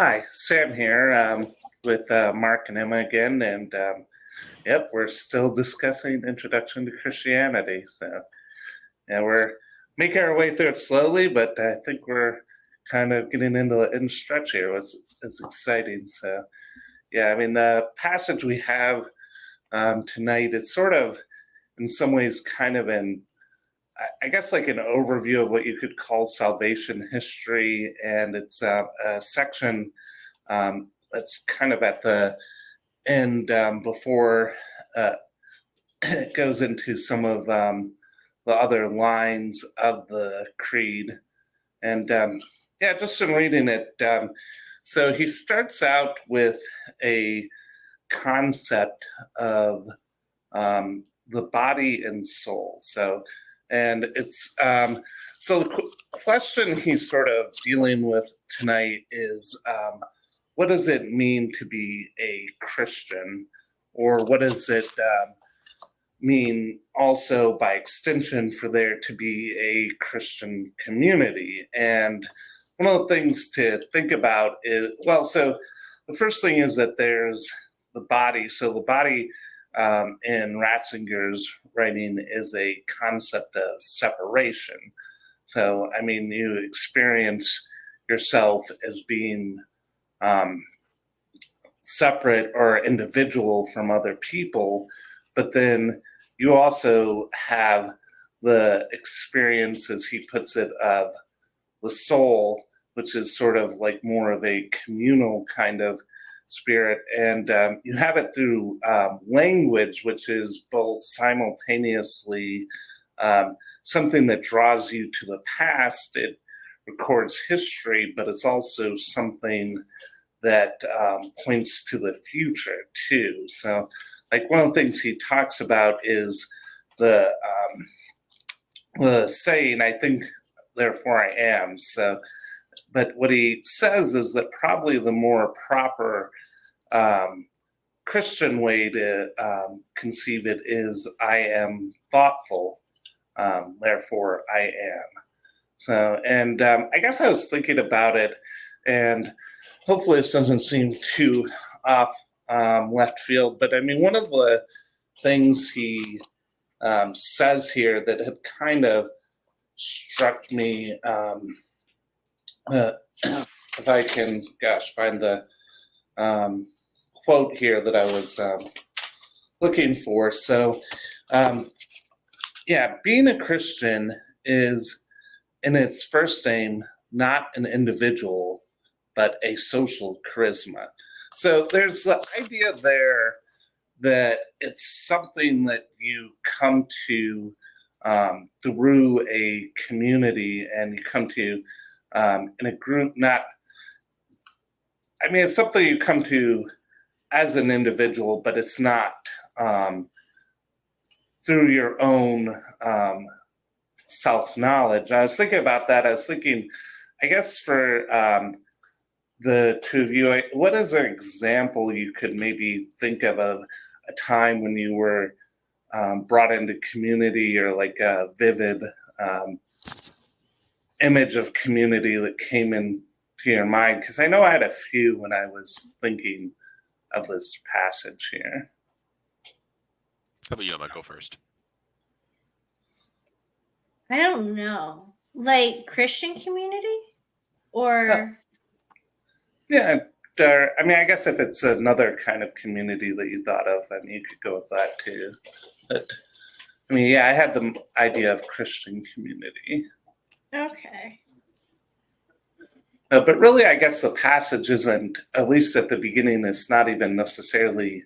Hi, Sam here with Mark and Emma again, and yep, we're still discussing Introduction to Christianity. So, yeah, we're making our way through it slowly, but I think we're kind of getting into the end stretch here. Was exciting. So, yeah, I mean the passage we have tonight is sort of, in some ways, kind of I guess like an overview of what you could call salvation history, and it's a section that's kind of at the end before uh, it goes into some of the other lines of the creed. And yeah, just in reading it, so he starts out with a concept of the body and soul. And it's so the question he's sort of dealing with tonight is what does it mean to be a Christian, or what does it mean also by extension for there to be a Christian community? And one of the things to think about is, well, so the first thing is that there's the body. So the body in Ratzinger's writing is a concept of separation. So, I mean, you experience yourself as being um, separate or individual from other people, but then you also have the experience, as he puts it, of the soul, which is sort of like more of a communal kind of spirit. And you have it through language, which is both simultaneously something that draws you to the past. It records history, but it's also something that points to the future too. So, like one of the things he talks about is the saying, "I think, therefore I am." So, but what he says is that probably the more proper Christian way to conceive it is, "I am thoughtful, therefore I am." So, and I guess I was thinking about it, and hopefully this doesn't seem too off left field, but I mean, one of the things he says here that had kind of struck me, if I can, gosh, find the quote here that I was looking for. So, yeah, being a Christian is, in its first aim, not an individual, but a social charisma. So there's the idea there that it's something that you come to through a community, and you come to in a group, not, I mean, it's something you come to as an individual, but it's not through your own self knowledge. I was thinking about that. I was thinking, I guess for the two of you, what is an example you could maybe think of a time when you were brought into community, or like a vivid image of community that came into your mind? Because I know I had a few when I was thinking of this passage here. How about you, Emma? Go first. I don't know. Like Christian community? Or Yeah, I mean, I guess if it's another kind of community that you thought of, I mean, you could go with that too. But I mean, yeah, I had the idea of Christian community. okay. But really, I guess the passage isn't, at least at the beginning, it's not even necessarily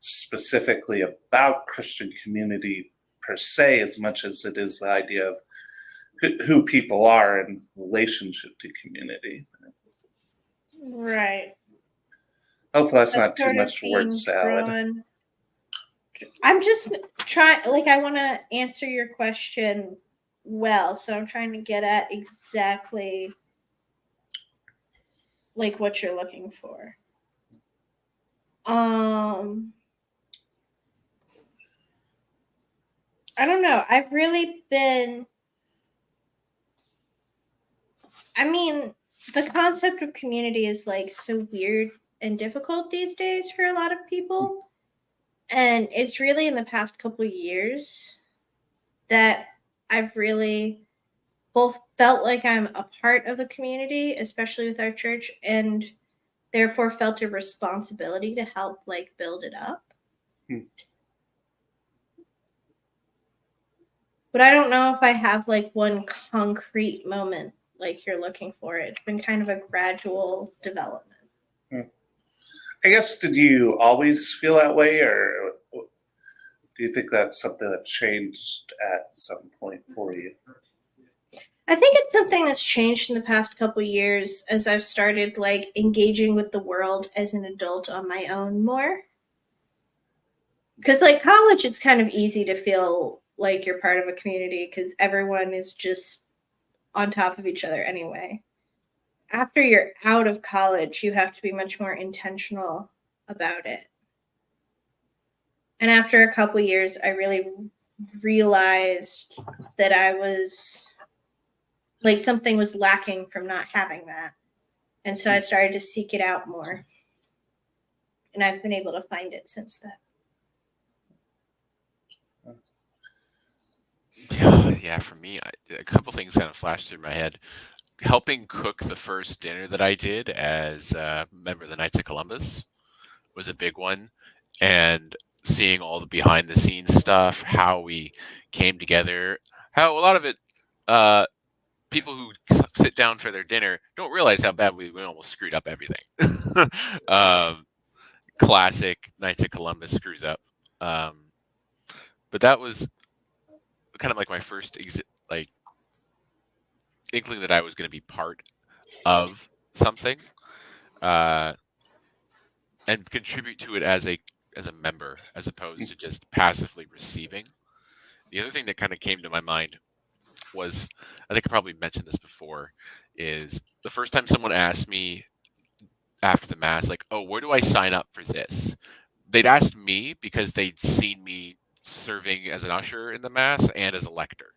specifically about Christian community per se, as much as it is the idea of who people are in relationship to community. Right. Hopefully that's not too sort of much word being salad. drawn- I'm just trying, like, I want to answer your question well, so I'm trying to get at exactly like what you're looking for. I don't know. I've really been, I mean, the concept of community is like so weird and difficult these days for a lot of people. And it's really in the past couple years that I've really both felt like I'm a part of a community, especially with our church, and therefore felt a responsibility to help like build it up. But I don't know if I have like one concrete moment like you're looking for. It's been kind of a gradual development. I guess, did you always feel that way, or do you think that's something that changed at some point for you? I think it's something that's changed in the past couple years as I've started like engaging with the world as an adult on my own more. Because like college, it's kind of easy to feel like you're part of a community because everyone is just on top of each other anyway. After you're out of college, you have to be much more intentional about it. And after a couple years, I really realized that I was like something was lacking from not having that. And so I started to seek it out more. And I've been able to find it since then. Yeah, for me, a couple things kind of flashed through my head. Helping cook the first dinner that I did as a member of the Knights of Columbus was a big one. And seeing all the behind the scenes stuff, how we came together, how a lot of it, people who sit down for their dinner don't realize how bad we almost screwed up everything. Classic Knights of Columbus screws up. But that was kind of like my first like inkling that I was going to be part of something, and contribute to it as a member, as opposed to just passively receiving. The other thing that kind of came to my mind was, I think I probably mentioned this before, is the first time someone asked me after the mass, like, "Oh, where do I sign up for this?" They'd asked me because they'd seen me serving as an usher in the mass and as a lector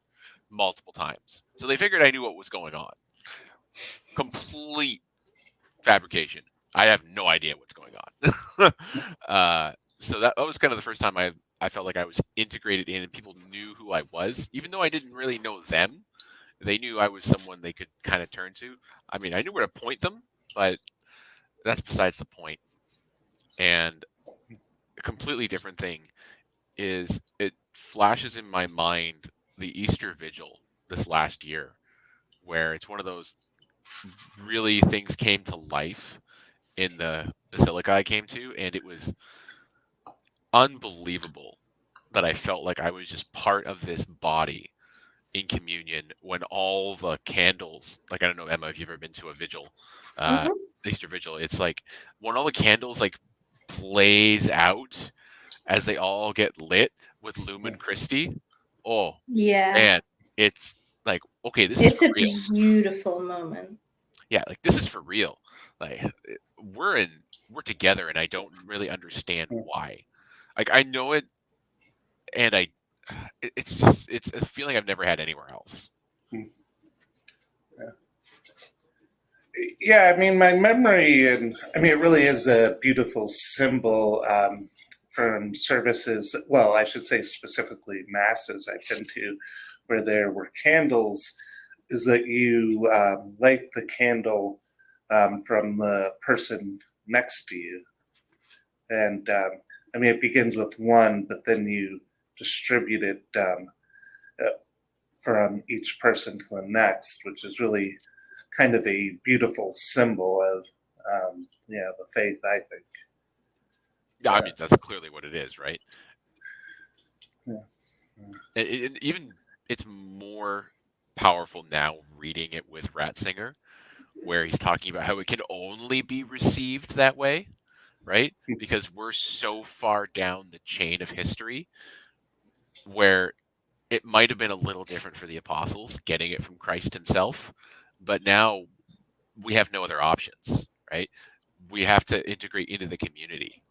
multiple times, so they figured I knew what was going on. Complete fabrication. I have no idea what's going on. So that was kind of the first time I felt like I was integrated in and people knew who I was, even though I didn't really know them. They knew I was someone they could kind of turn to. I mean, I knew where to point them, but that's besides the point. And a completely different thing is it flashes in my mind the Easter Vigil this last year, where it's one of those really things came to life in the basilica I came to, and it was unbelievable that I felt like I was just part of this body in communion when all the candles, like, I don't know, Emma, if you've ever been to a vigil, Mm-hmm. Easter vigil, it's like when all the candles like blaze out as they all get lit with Lumen Christi. Oh Yeah. man, it's like, okay, this is It's for a real. beautiful moment. Yeah, like this is for real. Like we're together, and I don't really understand why. Like I know it, and it's just it's a feeling I've never had anywhere else. Yeah, I mean, my memory, and I mean, it really is a beautiful symbol from services. Well, I should say specifically masses I've been to, where there were candles. Is that you light the candle from the person next to you, and I mean, it begins with one, but then you distribute it from each person to the next, which is really kind of a beautiful symbol of the faith, I think. Yeah, I mean that's clearly what it is, right? Yeah. Even it's more powerful now reading it with Ratzinger, where he's talking about how it can only be received that way, right? Because we're so far down the chain of history where it might have been a little different for the apostles getting it from Christ himself, but now we have no other options, right? We have to integrate into the community.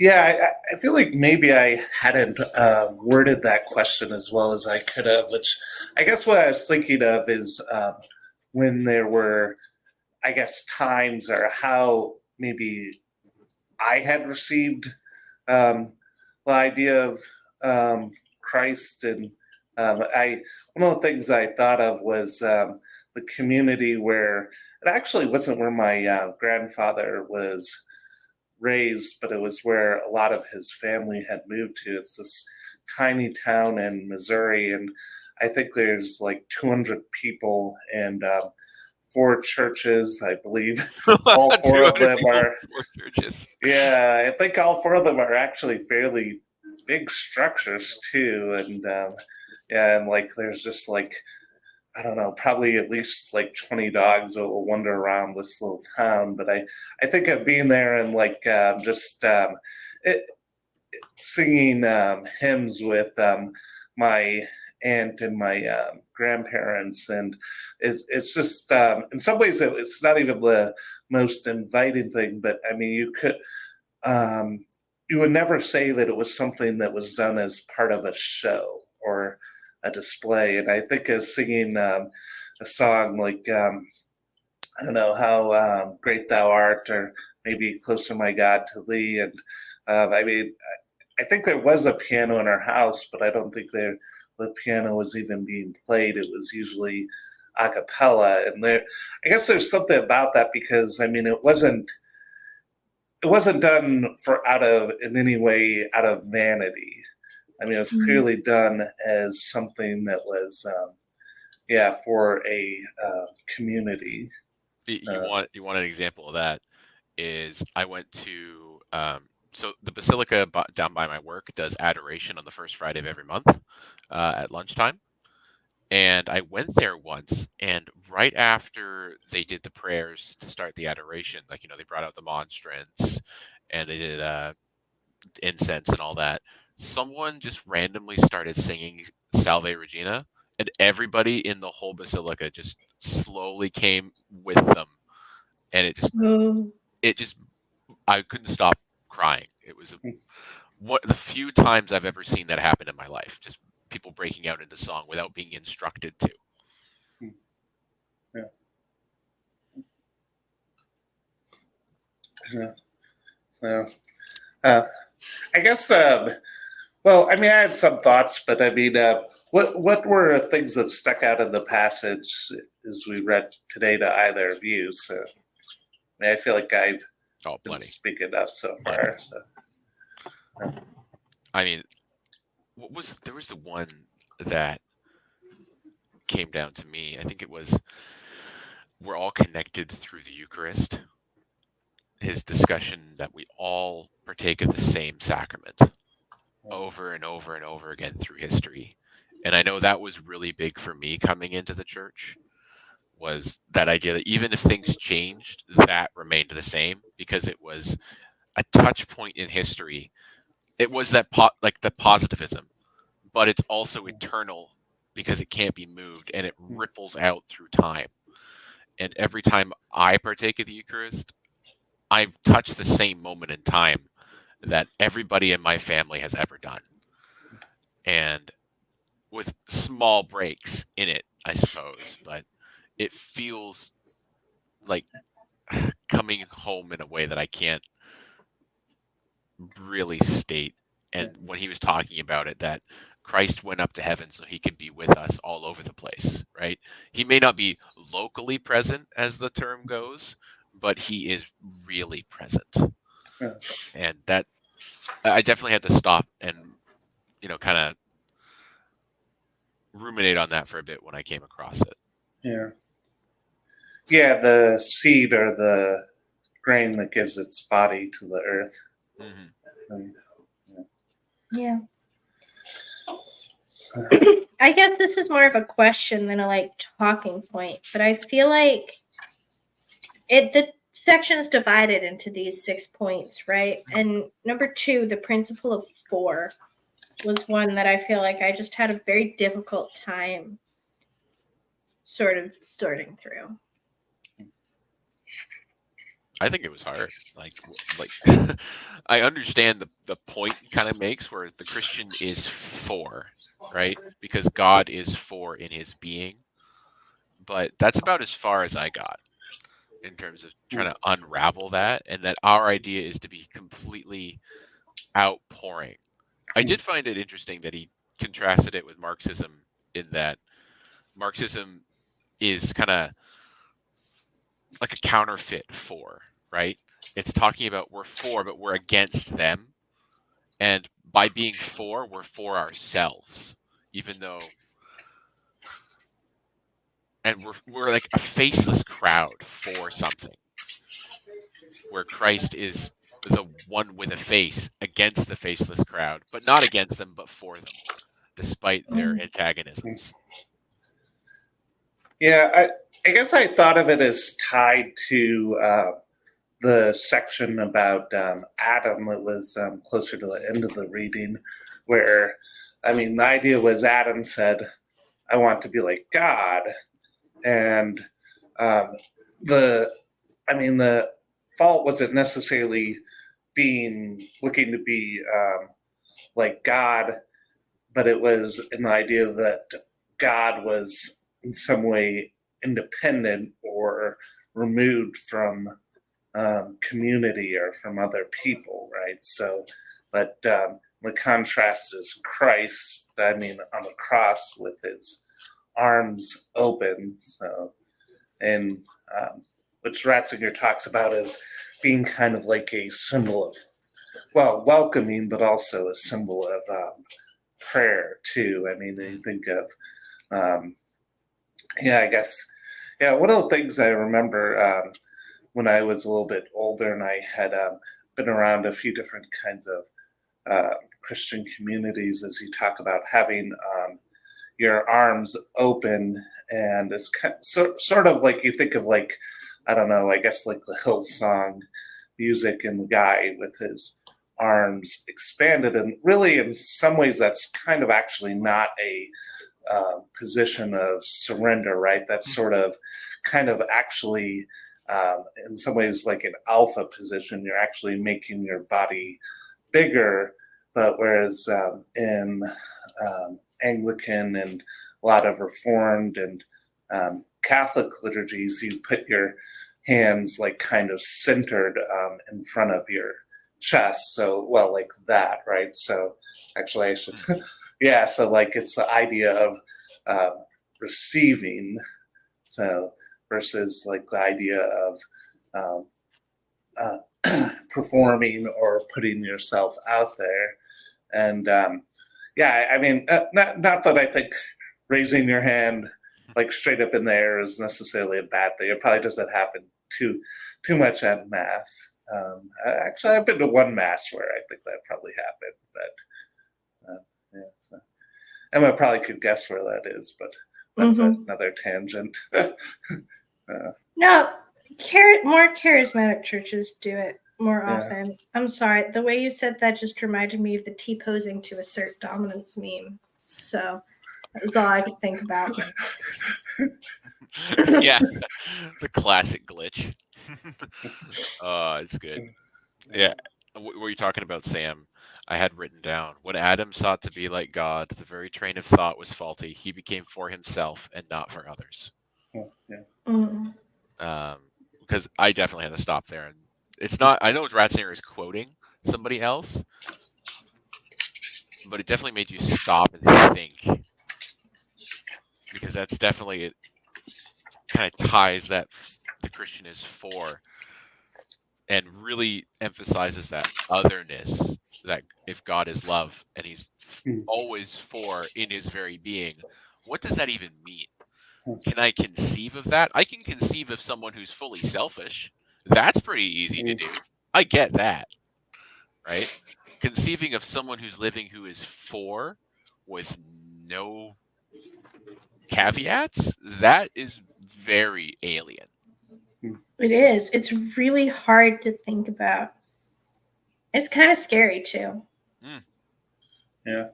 Yeah, I feel like maybe I hadn't worded that question as well as I could have, which I guess what I was thinking of is when there were, I guess, times or how maybe I had received um, the idea of Christ, and I one of the things I thought of was the community where it actually wasn't where my grandfather was raised, but it was where a lot of his family had moved to. It's this tiny town in Missouri, and I think there's like 200 people and four churches, I believe. All four of 200 them people, are, 4 churches. yeah, I think all four of them are actually fairly big structures too. And yeah, and like there's just like, I don't know, probably at least like 20 dogs will wander around this little town. But I think of being there and like just it, singing hymns with my aunt and my grandparents, and it's just in some ways it's not even the most inviting thing, but I mean um, you would never say that it was something that was done as part of a show or a display. And I think of singing a song like I don't know how great thou art, or maybe closer, my God, to thee. And I mean, I think there was a piano in our house, but I don't think the piano was even being played. It was usually a cappella, and I guess there's something about that because I mean, it wasn't done for out of in any way out of vanity. I mean, it was Mhm. clearly done as something that was, yeah, for a community. Uh, You want an example of that? Is I went to so the Basilica down by my work does adoration on the first Friday of every month at lunchtime. And I went there once, and right after they did the prayers to start the adoration, like, they brought out the monstrance and they did incense and all that, someone just randomly started singing Salve Regina, and everybody in the whole basilica just slowly came with them. And Oh. it just, I couldn't stop crying. It was one of the few times I've ever seen that happen in my life. Just people breaking out into song without being instructed to. yeah, yeah. So uh, I guess. Well, I mean, I had some thoughts, but I mean, what were things that stuck out in the passage as we read today to either of you? So, I mean, I feel like I've Oh, been plenty. speaking enough so Yeah. far. So, I mean, there was the one that came down to me. I think it was we're all connected through the Eucharist. His discussion that we all partake of the same sacrament over and over and over again through history. And I know that was really big for me coming into the church, was that idea that even if things changed, that remained the same because it was a touch point in history. It was that like the positivism, but it's also eternal because it can't be moved and it ripples out through time. And every time I partake of the Eucharist, I've touched the same moment in time that everybody in my family has ever done. And with small breaks in it, I suppose, but it feels like coming home in a way that I can't really state. And when he was talking about it, that Christ went up to heaven so he could be with us all over the place, right? He may not be locally present, as the term goes, but he is really present. yeah, And that I definitely had to stop and, kind of ruminate on that for a bit when I came across it. yeah, yeah. The seed or the grain that gives its body to the earth. Mm-hmm. Yeah. I guess this is more of a question than a talking point, but I feel like the section is divided into these 6 points, right? And number 2, the principle of 4, was one that I feel like I just had a very difficult time sort of sorting through. I think it was hard. Like I understand the point he kind of makes, where the Christian is for, right? Because God is for in his being. But that's about as far as I got in terms of trying to unravel that, and that our idea is to be completely outpouring. I did find it interesting that he contrasted it with Marxism, in that Marxism is kind of like a counterfeit for, right? It's talking about we're for, but we're against them. And by being for, we're for ourselves, even though, and we're like a faceless crowd for something, where Christ is the one with a face against the faceless crowd, but not against them, but for them, despite their antagonisms. Yeah, I guess I thought of it as tied to the section about Adam that was closer to the end of the reading, where, I mean, the idea was Adam said, I want to be like God. And the fault wasn't necessarily looking to be like God, but it was in the idea that God was in some way independent or removed from community or from other people, right? So, but the contrast is Christ, I mean, on the cross with his arms open. So, and which Ratzinger talks about as being kind of like a symbol of, well, welcoming, but also a symbol of prayer too. I mean, you think of, I guess, one of the things I remember when I was a little bit older and I had been around a few different kinds of Christian communities, as you talk about having your arms open, and it's sort of like you think of, like, I don't know, I guess like the Hillsong music and the guy with his arms expanded, and really in some ways that's kind of actually not a position of surrender, right? That's sort of kind of actually in some ways like an alpha position. You're actually making your body bigger, but whereas in Anglican and a lot of Reformed and Catholic liturgies, you put your hands like kind of centered in front of your chest. So, well, like that, right? So actually I should, so like it's the idea of receiving, so versus like the idea of performing or putting yourself out there. And I mean, not that I think raising your hand like straight up in the air is necessarily a bad thing. It probably doesn't happen too much at mass. Actually, I've been to one mass where I think that probably happened, but so Emma probably could guess where that is, but that's another tangent. No, more charismatic churches do it more often. I'm sorry, the way you said that just reminded me of the T-posing to assert dominance meme. So that was all I could think about. Yeah, the classic glitch. Oh, it's good. Yeah, what were you talking about, Sam? I had written down, when Adam sought to be like God, the very train of thought was faulty. He became for himself and not for others. Because I definitely had to stop there. And it's not, I know Ratzinger is quoting somebody else, but it definitely made you stop and think. Because that's definitely, it kind of ties that the Christian is for, and really emphasizes that otherness, that if God is love and he's always for in his very being, what does that even mean? Can I conceive of that? I can conceive of someone who's fully selfish. That's pretty easy to do. I get that, right? Conceiving of someone who's living who is for with no caveats, that is very alien. It is. It's really hard to think about. It's kind of scary too. Yeah.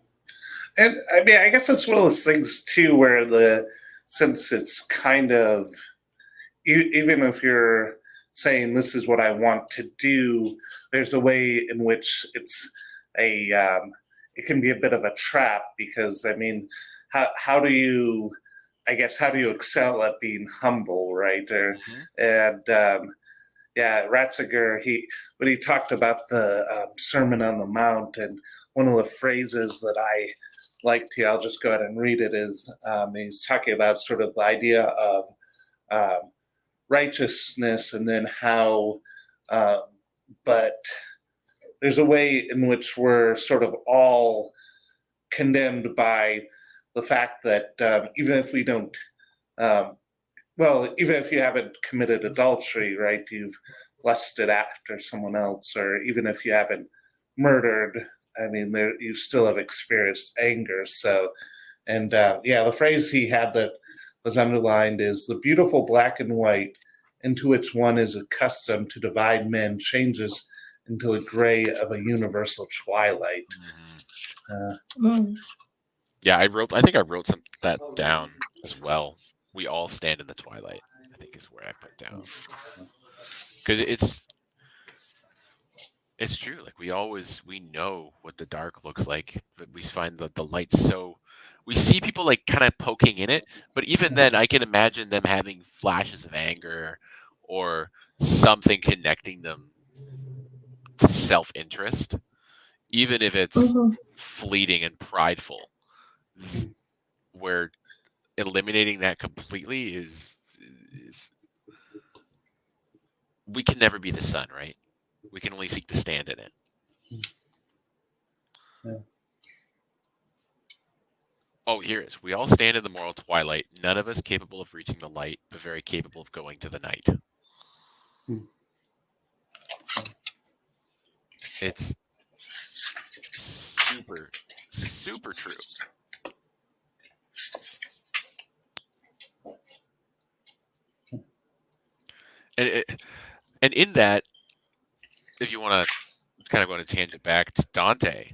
And I mean, I guess it's one of those things too, where since it's kind of, even if you're saying this is what I want to do. There's a way in which it's it can be a bit of a trap, because I mean, how do you, I guess, how do you excel at being humble, right? Yeah, Ratzinger, when he talked about the Sermon on the Mount, and one of the phrases that I liked here, I'll just go ahead and read it, is he's talking about sort of the idea of righteousness, and then how, but there's a way in which we're sort of all condemned by the fact that even if we don't, even if you haven't committed adultery, right, you've lusted after someone else, or even if you haven't murdered, I mean, you still have experienced anger. So, and the phrase he had that was underlined is, the beautiful black and white into which one is accustomed to divide men changes into the gray of a universal twilight. Yeah, I think I wrote that down as well. We all stand in the twilight, I think, is where I put down. Because it's true. Like, we know what the dark looks like, but we find that the light we see people like kind of poking in it, but even then I can imagine them having flashes of anger or something connecting them to self-interest, even if it's fleeting and prideful, where eliminating that completely is we can never be the sun, right? We can only seek to stand in it. Yeah. Oh, here it is. We all stand in the moral twilight, none of us capable of reaching the light, but very capable of going to the night. It's super, super true. And in that, if you want to kind of go on a tangent back to Dante,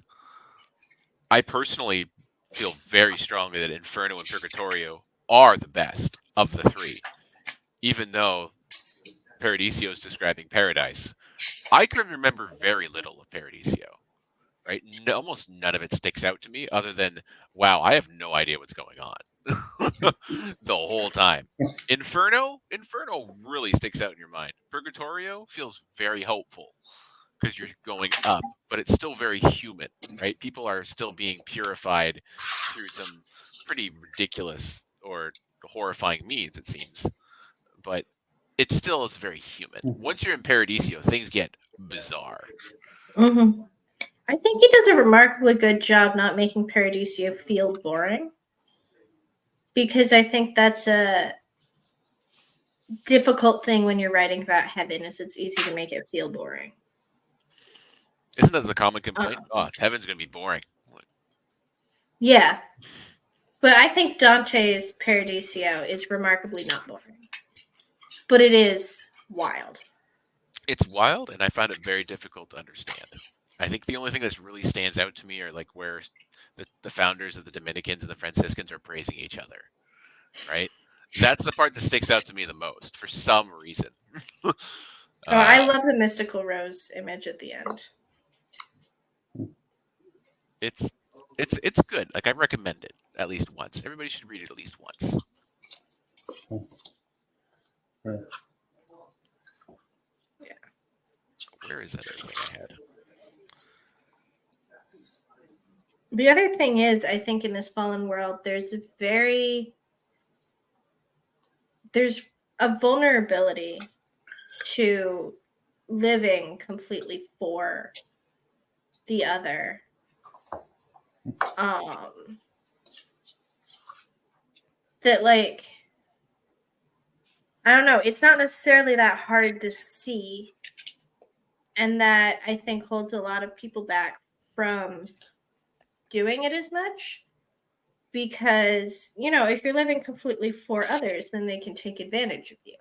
I personally feel very strongly that Inferno and Purgatorio are the best of the three, even though Paradiso is describing paradise. I can remember very little of Paradiso, right? Almost none of it sticks out to me, other than, wow, I have no idea what's going on the whole time. Inferno really sticks out in your mind. Purgatorio feels very hopeful because you're going up, but it's still very human, right? People are still being purified through some pretty ridiculous or horrifying means, it seems. But it still is very human. Once you're in Paradiso, things get bizarre. I think he does a remarkably good job not making Paradiso feel boring, because I think that's a difficult thing when you're writing about heaven, is it's easy to make it feel boring. Isn't that the common complaint? Heaven's going to be boring. Yeah. But I think Dante's Paradiso is remarkably not boring. But it is wild. It's wild, and I find it very difficult to understand. I think the only thing that really stands out to me are like where the founders of the Dominicans and the Franciscans are praising each other, right? That's the part that sticks out to me the most for some reason. I love the mystical rose image at the end. It's good. Like, I recommend it at least once. Everybody should read it at least once. Right. Yeah. Where is that other thing I had? The other thing is, I think in this fallen world, there's a vulnerability to living completely for the other. That, like, I don't know, it's not necessarily that hard to see, and that I think holds a lot of people back from doing it as much, because, you know, if you're living completely for others, then they can take advantage of you.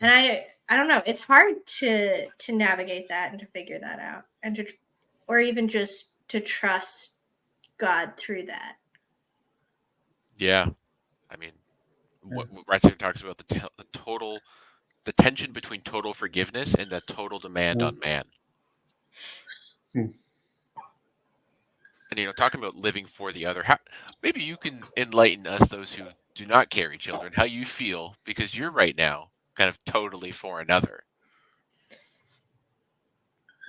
And I don't know, it's hard to navigate that and to figure that out, and or even just to trust God through that. Yeah. I mean, what Ratzinger talks about, the tension between total forgiveness and the total demand on man. Hmm. And talking about living for the other, maybe you can enlighten us, those who do not carry children, how you feel, because you're right now kind of totally for another.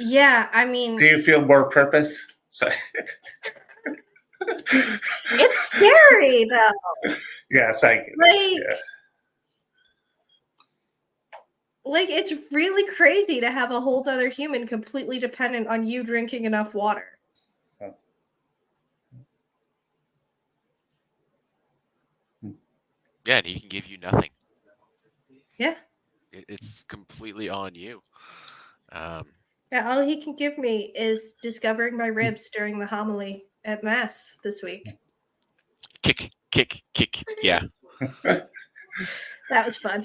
Yeah, I mean, Do you feel more purpose? Sorry. it's scary though. Yes, I get it. Like, Yeah. like it's really crazy to have a whole other human completely dependent on you drinking enough water. Yeah, and he can give you nothing. Yeah. It's completely on you. Yeah, all he can give me is discovering my ribs during the homily at Mass this week. Kick. Yeah. That was fun.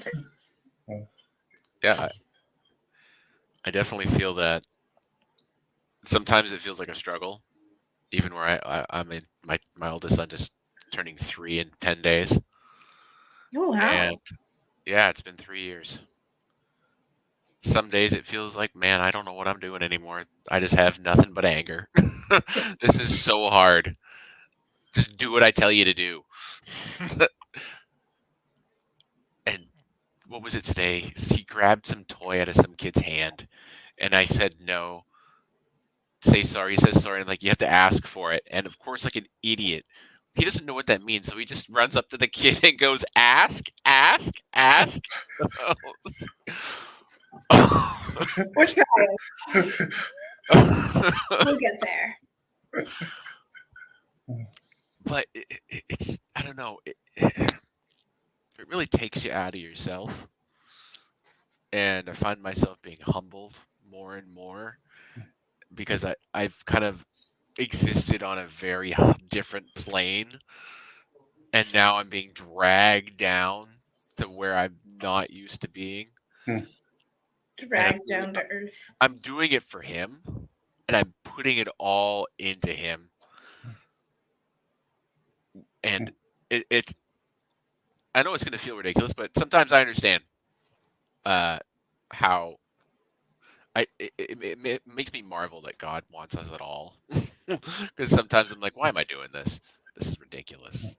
Yeah. I definitely feel that sometimes it feels like a struggle, even where I'm in my oldest son just turning 3 in 10 days. Oh, wow. And yeah, it's been 3 years. Some days it feels like, man, I don't know what I'm doing anymore. I just have nothing but anger. This is so hard. Just do what I tell you to do. And what was it today? He grabbed some toy out of some kid's hand, and I said no. Say sorry. He says sorry. And like, you have to ask for it. And of course, like an idiot, he doesn't know what that means. So he just runs up to the kid and goes, ask. We're trying. We'll get there. But it's, I don't know. It really takes you out of yourself. And I find myself being humbled more and more because I've kind of existed on a very different plane. And now I'm being dragged down to where I'm not used to being. Dragged down to earth. I'm doing it for him, and I'm putting it all into him. And it's, I know it's going to feel ridiculous, but sometimes I understand how it makes me marvel that God wants us at all. Because sometimes I'm like, why am I doing this? This is ridiculous.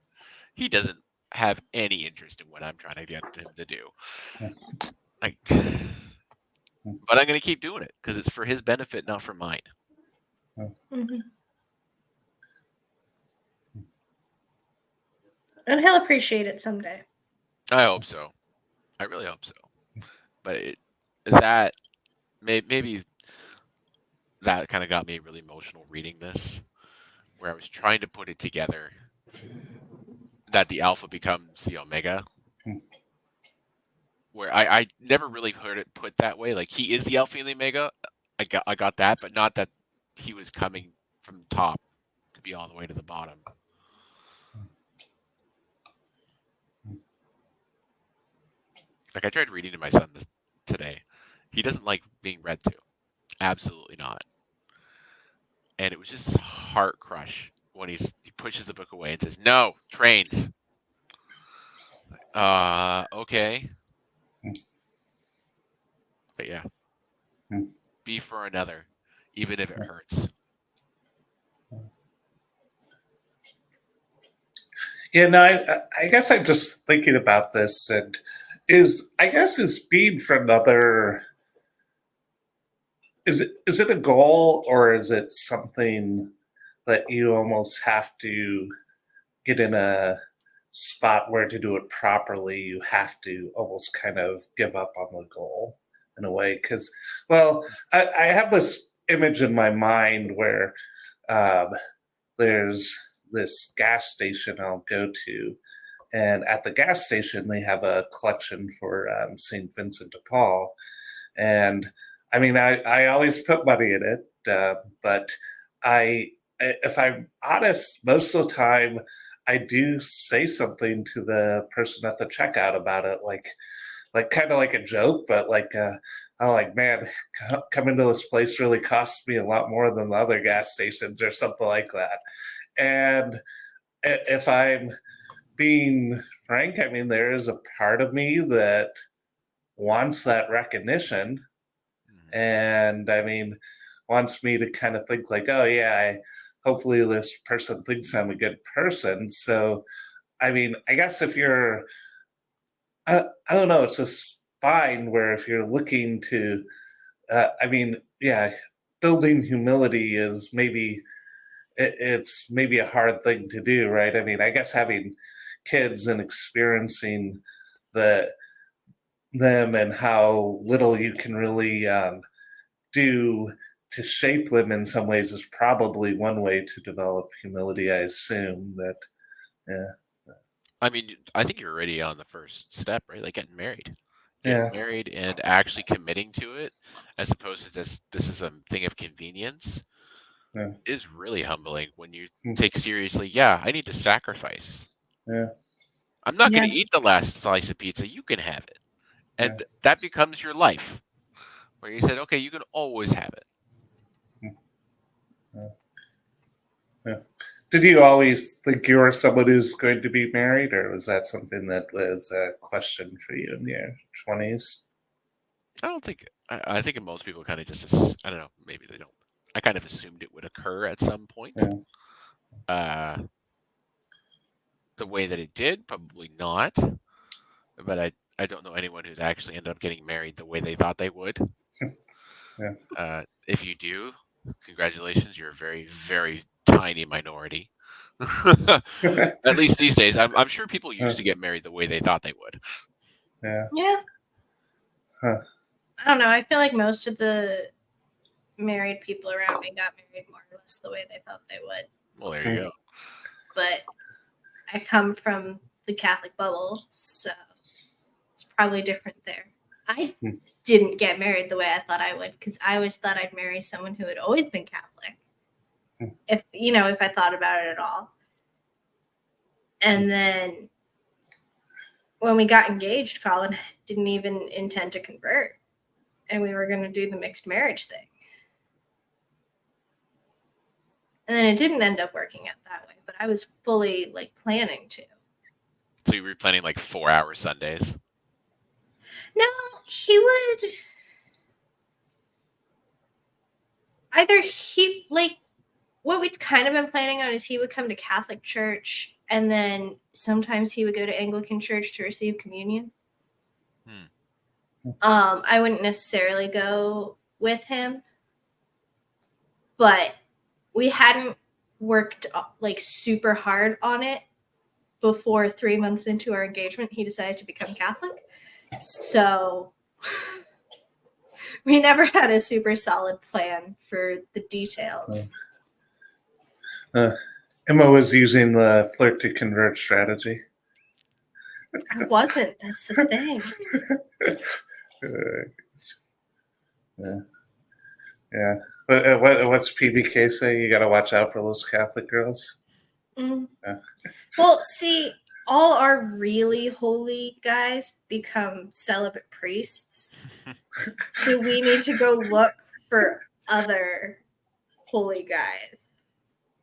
He doesn't have any interest in what I'm trying to get him to do. Like, but I'm going to keep doing it because it's for his benefit, not for mine. Mm-hmm. And he'll appreciate it someday. I hope so. I really hope so. But that maybe that kind of got me really emotional reading this, where I was trying to put it together that the alpha becomes the omega. Where I never really heard it put that way. Like, he is the alpha and the omega. I got that, but not that he was coming from the top to be all the way to the bottom. Like, I tried reading to my son today. He doesn't like being read to. Absolutely not. And it was just a heart crush when he pushes the book away and says, "No, trains." Okay. But yeah. Be for another, even if it hurts. Yeah, no, I guess I'm just thinking about this, and is being for another, is it a goal, or is it something that you almost have to get in a spot where to do it properly, you have to almost kind of give up on the goal in a way? Because, well, I have this image in my mind where there's this gas station I'll go to, and at the gas station they have a collection for St. Vincent de Paul, and I mean I always put money in it, but if I'm honest, most of the time I do say something to the person at the checkout about it, like kind of like a joke, but like I'm like, man, coming to this place really costs me a lot more than the other gas stations or something like that. And if I'm being frank, I mean, there is a part of me that wants that recognition, and I mean, wants me to kind of think like, oh yeah, hopefully this person thinks I'm a good person. So, I mean, I guess if you're, I don't know, it's just fine where if you're looking to, I mean, yeah, building humility is maybe it's maybe a hard thing to do, right? I mean, I guess having kids and experiencing the them and how little you can really do to shape them in some ways is probably one way to develop humility. I assume that, yeah, I mean, I think you're already on the first step, right? Like getting married. yeah, Getting married and actually committing to it, as opposed to this is a thing of convenience, yeah, is really humbling when you mm, take seriously, yeah, I need to sacrifice. yeah, I'm not going Yeah. to eat the last slice of pizza. You can have it. yeah, And that becomes your life, where you said, okay, you can always have it. mm, yeah, yeah. Did you always think you were someone who's going to be married, or was that something that was a question for you in your 20s? I don't think, I think most people kind of just, I don't know, maybe they don't. I kind of assumed it would occur at some point. Yeah, Uh, the way that it did, probably not. But I don't know anyone who's actually ended up getting married the way they thought they would. yeah, If you do, congratulations, you're a very, very tiny minority. At least these days, I'm sure people used to get married the way they thought they would. yeah, Yeah. huh, I don't know. I feel like most of the married people around me got married more or less the way they thought they would. Well, there you go. But I come from the Catholic bubble, so it's probably different there. I Hmm. didn't get married the way I thought I would because I always thought I'd marry someone who had always been Catholic. Hmm. If I thought about it at all. And then when we got engaged, Colin didn't even intend to convert, and we were going to do the mixed marriage thing. And then it didn't end up working out that way, but I was fully like planning to. So you were planning like 4-hour Sundays. No, he would either what we'd kind of been planning on is he would come to Catholic church and then sometimes he would go to Anglican church to receive communion. I wouldn't necessarily go with him, but we hadn't worked like super hard on it before 3 months into our engagement. He decided to become Catholic. So we never had a super solid plan for the details. Emma was using the flirt to convert strategy. I wasn't. That's the thing. Yeah, yeah. What's PBK say? You got to watch out for those Catholic girls. Mm. Yeah. Well, see, all our really holy guys become celibate priests. So we need to go look for other holy guys.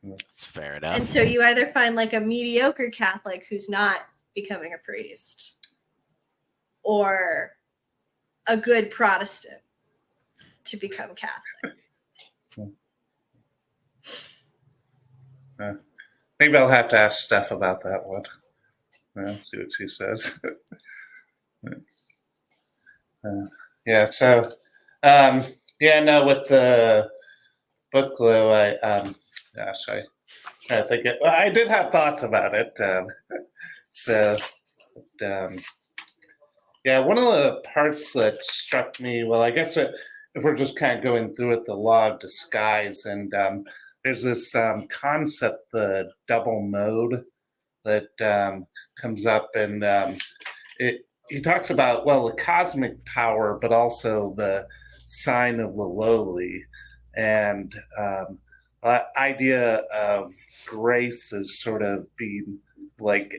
That's fair enough. And so you either find like a mediocre Catholic who's not becoming a priest or a good Protestant to become Catholic. Maybe I'll have to ask Steph about that one. See what she says. Yeah. So, yeah. No, with the book glue, gosh, I try to think. Well, I did have thoughts about it. So, yeah, one of the parts that struck me. Well, I guess if we're just kind of going through it, the law of disguise, and there's this concept, the double mode, that comes up, and he talks about, well, the cosmic power, but also the sign of the lowly, and idea of grace as sort of being like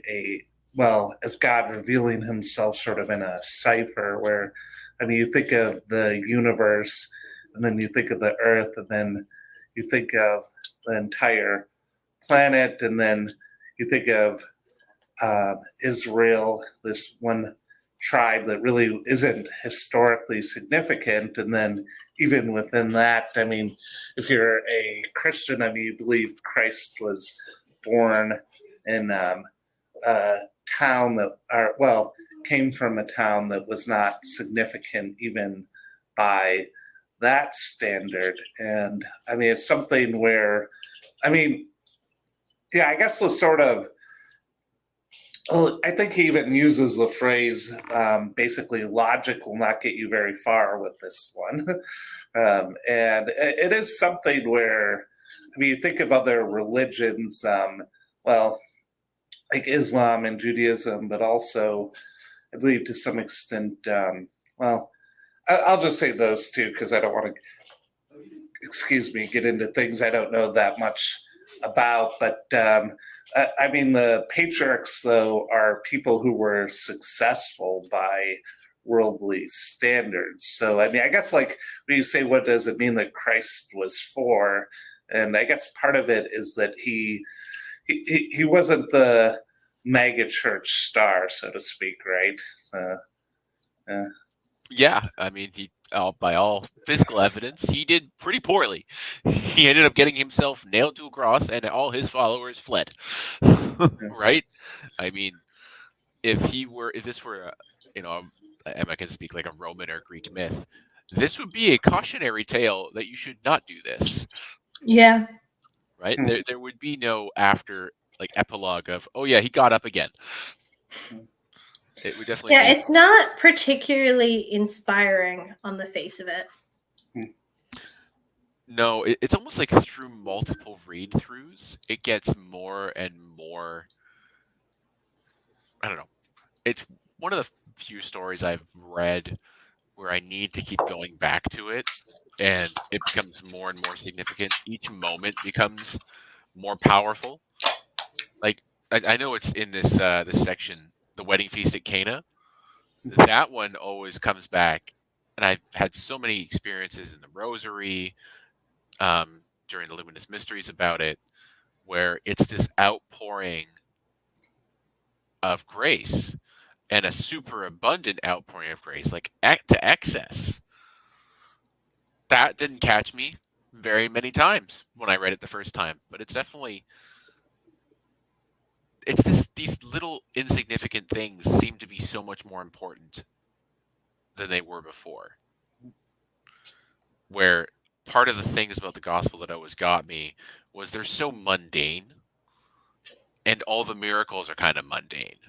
as God revealing himself sort of in a cipher where, I mean, you think of the universe and then you think of the earth and then you think of the entire planet and then you think of Israel, this one tribe that really isn't historically significant. And then even within that, I mean, if you're a Christian, I mean, you believe Christ was born in a town that, came from a town that was not significant even by that standard. And I mean, it's something where, I mean, yeah, I guess the sort of, I think he even uses the phrase, basically, logic will not get you very far with this one. And it is something where, I mean, you think of other religions, well, like Islam and Judaism, but also, I believe to some extent, well, I'll just say those two because I don't want to, get into things I don't know that much about. But I mean, the patriarchs, though, are people who were successful by worldly standards. So, I mean, I guess like when you say, what does it mean that Christ was for? And I guess part of it is that he wasn't the mega church star, so to speak, right? So, Yeah, I mean, by all physical evidence, he did pretty poorly. He ended up getting himself nailed to a cross, and all his followers fled. Right? I mean, if this were, Emma can speak like a Roman or Greek myth, this would be a cautionary tale that you should not do this. Yeah. Right? There would be no after like epilogue of, oh yeah, he got up again. It would definitely Yeah, be. it's not particularly inspiring on the face of it. No, it's almost like through multiple read-throughs, it gets more and more. I don't know. It's one of the few stories I've read where I need to keep going back to it, and it becomes more and more significant. Each moment becomes more powerful. Like I know it's in this section, the wedding feast at Cana. That one always comes back, and I've had so many experiences in the Rosary, during the Luminous Mysteries about it, where it's this outpouring of grace and a super abundant outpouring of grace, like to excess. That didn't catch me very many times when I read it the first time, but it's definitely these little insignificant things seem to be so much more important than they were before. Where part of the things about the gospel that always got me was they're so mundane, and all the miracles are kind of mundane.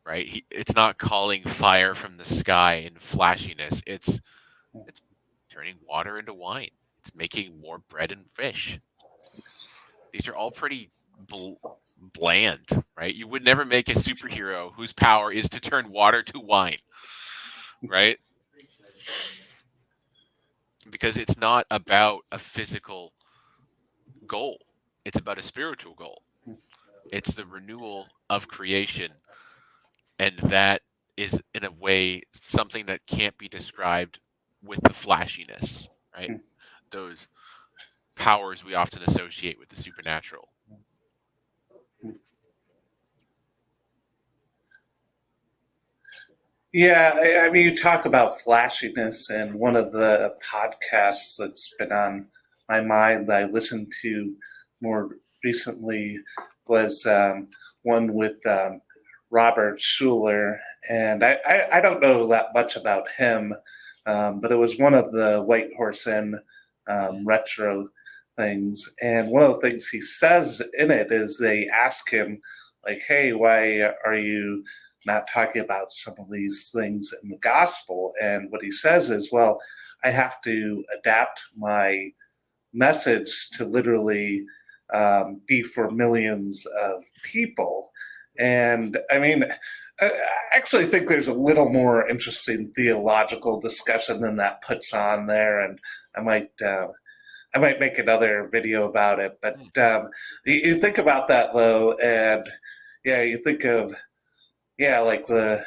Right? It's not calling fire from the sky and flashiness. It's turning water into wine. It's making more bread and fish. These are all pretty bland, right? You would never make a superhero whose power is to turn water to wine, right? Because it's not about a physical goal. It's about a spiritual goal. It's the renewal of creation. And that is, in a way, something that can't be described with the flashiness, right? Those powers we often associate with the supernatural. Yeah, I mean, you talk about flashiness, and one of the podcasts that's been on my mind that I listened to more recently was one with Robert Schuller, and I don't know that much about him, but it was one of the White Horse Inn retro things, and one of the things he says in it is they ask him, like, "Hey, why are you not talking about some of these things in the gospel?" And what he says is, well, I have to adapt my message to literally be for millions of people. And I mean, I actually think there's a little more interesting theological discussion than that puts on there. And I might make another video about it. But you think about that though, and yeah, you think of, yeah, like the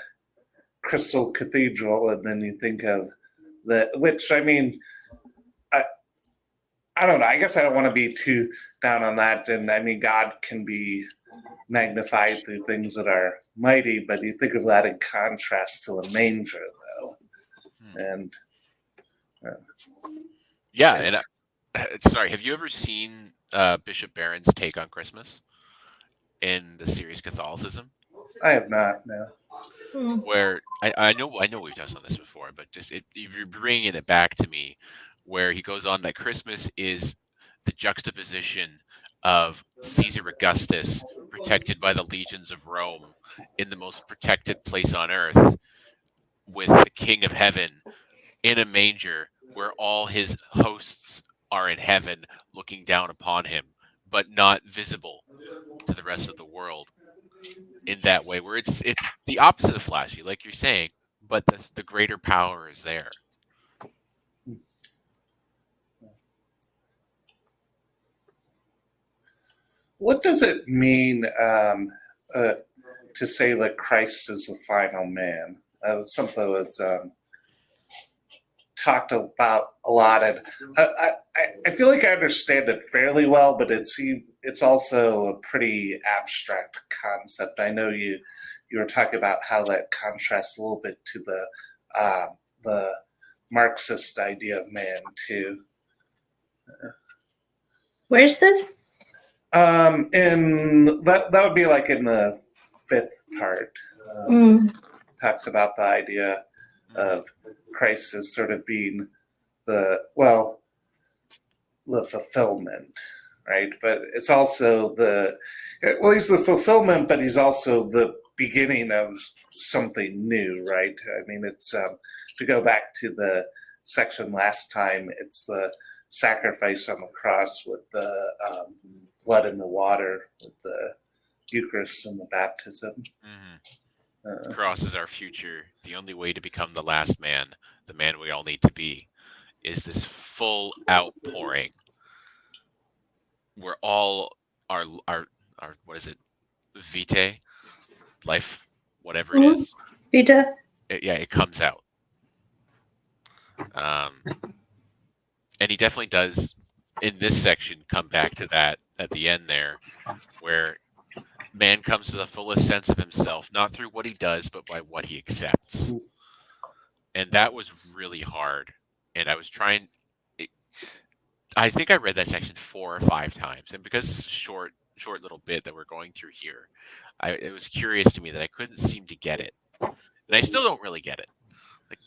Crystal Cathedral, and then you think of which I mean, I don't know. I guess I don't want to be too down on that. And I mean, God can be magnified through things that are mighty, but you think of that in contrast to the manger, though. And Yeah, and it's, sorry, have you ever seen Bishop Barron's take on Christmas in the series Catholicism? I have not, no. Where I know we've touched on this before, but just you're bringing it back to me, where he goes on that Christmas is the juxtaposition of Caesar Augustus protected by the legions of Rome in the most protected place on earth, with the King of Heaven in a manger where all his hosts are in heaven looking down upon him, but not visible to the rest of the world in that way, where it's the opposite of flashy, like you're saying, but the greater power is there. What does it mean to say that Christ is the final man? That was something that was talked about a lot, and I feel like I understand it fairly well, but it's also a pretty abstract concept. I know you were talking about how that contrasts a little bit to the Marxist idea of man too. Where's this? In that would be like in the fifth part. Talks about the idea of Christ as sort of being the fulfillment, right? But it's also he's the fulfillment, but he's also the beginning of something new, right? I mean, it's to go back to the section last time, it's the sacrifice on the cross with the blood in the water, with the Eucharist and the baptism. The cross is our future. The only way to become the last man, the man we all need to be, is this full outpouring where all our what is it, vitae, life, whatever it is, Vita. it comes out. And he definitely does in this section come back to that at the end there, where man comes to the fullest sense of himself, not through what he does, but by what he accepts. And that was really hard. And I was trying. I think I read that section 4 or 5 times, and because it's a short little bit that we're going through here, it was curious to me that I couldn't seem to get it, and I still don't really get it. Like,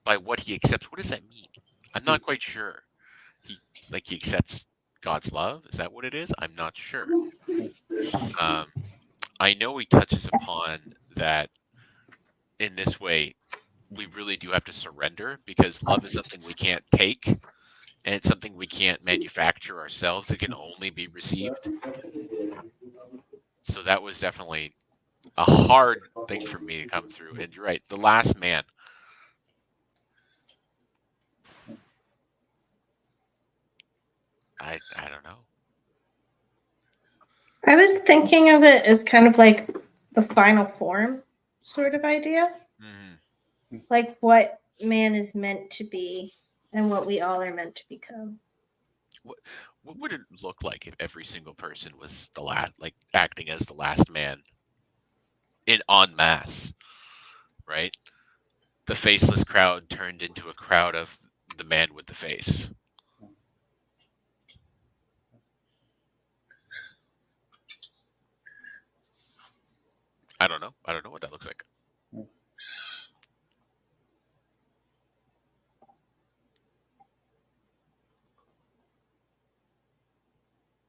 by what he accepts, what does that mean? I'm not quite sure. He accepts God's love. Is that what it is? I'm not sure. I know he touches upon that in this way. We really do have to surrender, because love is something we can't take, and it's something we can't manufacture ourselves. It can only be received. So that was definitely a hard thing for me to come through. And you're right, the last man. I don't know. I was thinking of it as kind of like the final form sort of idea. Like what man is meant to be and what we all are meant to become. What would it look like if every single person was the last, like acting as the last man en masse, right? The faceless crowd turned into a crowd of the man with the face. I don't know. I don't know what that looks like.